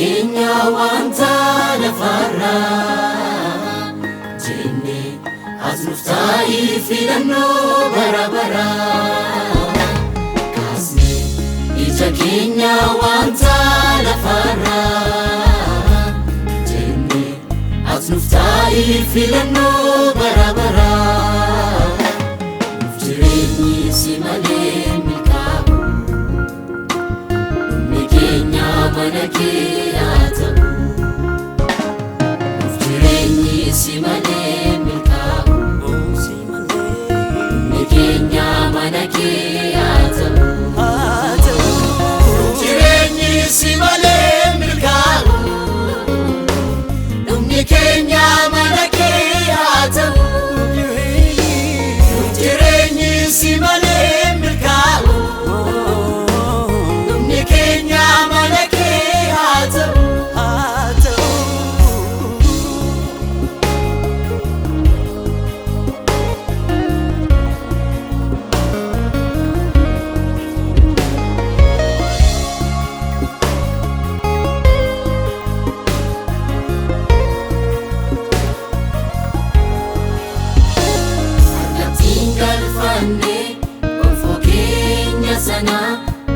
keenya wanta lafarraa jenne as nuuf ta'i filannoo bara baraa kaasne ija keenya wanta lafarraa jenne as nuuf ta'i filannoo bara baraa nuuf jireenyi si malee milkaa'u dhumni keenya mana kee haa ta'u nuuf jireenyi si malee milkaa'u dhumni keenya mana kee haa ta'u nuuf jireenyi si malee milkaa'u dhumni keenya mana kee haa ta'u nuuf jireenyi si malee milkaa'u dhumni keenya mana kee haa ta'u sana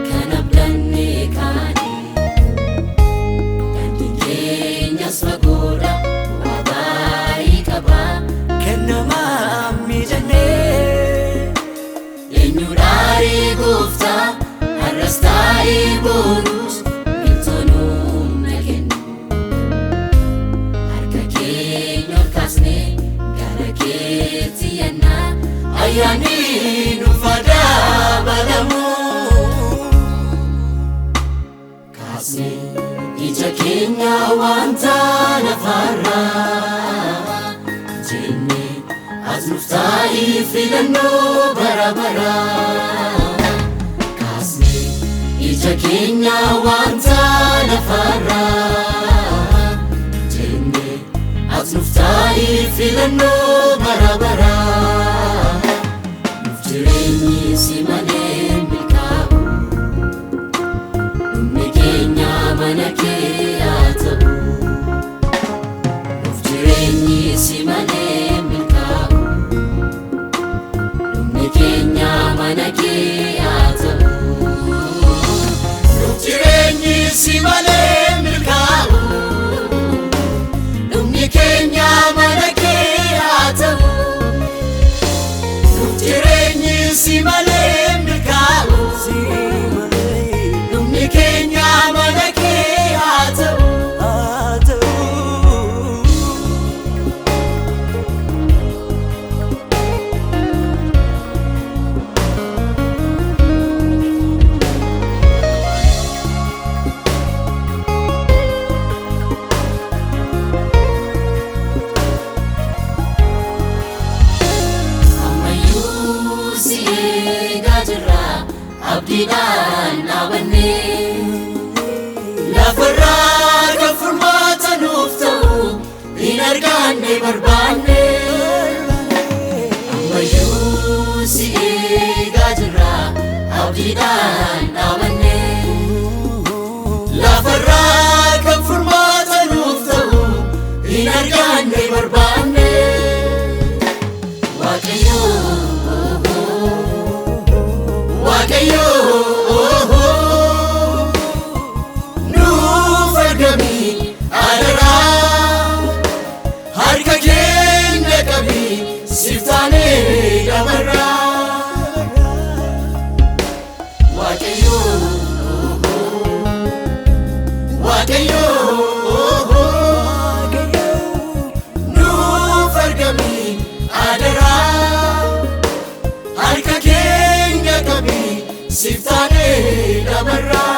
kan abdanne kaane dandeenya keenyas fagoodha bu'aa baarii qaba kan nama mijanne eenyudhaarii gooftaa har'as taa'ee boruus miltoonuu na kennu harka keenya ol kaasne gara keetti yannaa ayyaanni nuuf dabalama ija keenya wanta lafarraa jenne as nuuf ta'i filannoo bara baraa kaasne ija keenya wanta lafarraa jenne as nuuf ta'i filannoo bara baraa nuuf jireenyi si malee milkaa'u dhumni keenya mana kee haa ta'u nuuf jireenyi si malee milkaa'u dhumni keenya mana kee haa ta'u nuuf jireenyi si malee milkaa'u dhumni keenya mana kee haa ta'u nuuf jireenyi si malee milkaa'u dhumni keenya mana kee haa ta'u ammayyuu si eegaa jirra abdiidhaan dhaabannee lafarraa kan furmaata nuuf ta'u hin arganne barbaanne ammayyuu si eegaa jirra abdiidhaan dhaabannee lafarraa kan furmaata nuuf ta'u hin arganne barbaanne waaqayyo waaqayyo nuuf argami adaraa harka keenya qabi siif taanee dabarraa waaqayyo waaqayyo nuuf argami adaraa harka keenya qabi siif taanee dabarraa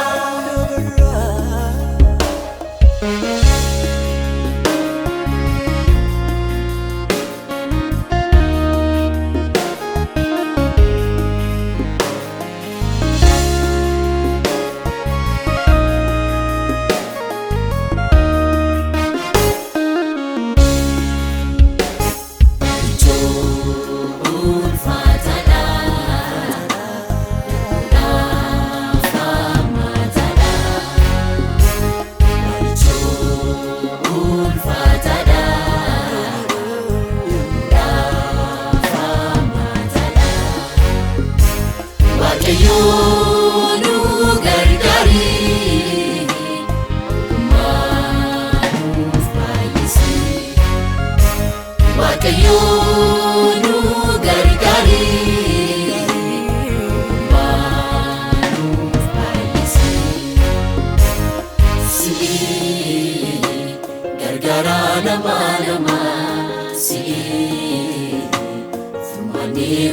ulfaataadha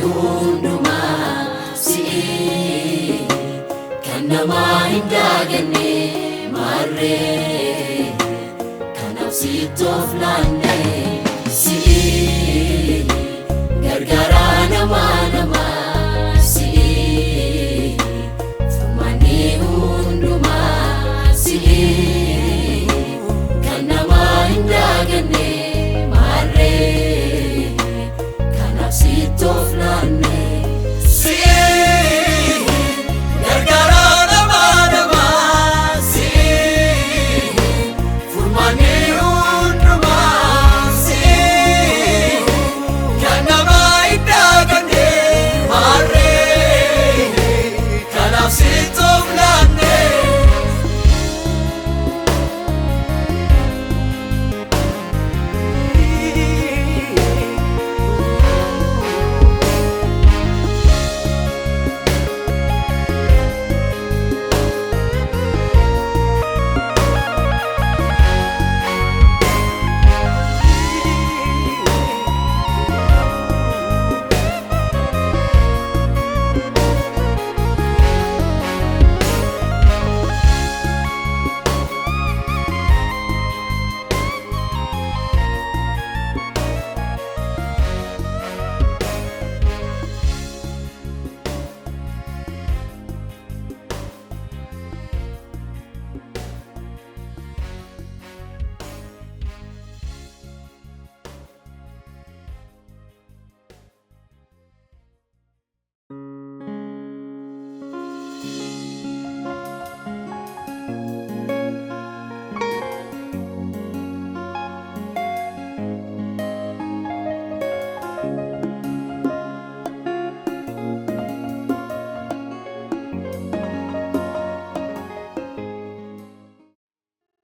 hunduma si'i kan namaa hin daaganne marree kanaaf sitti of laanne si'i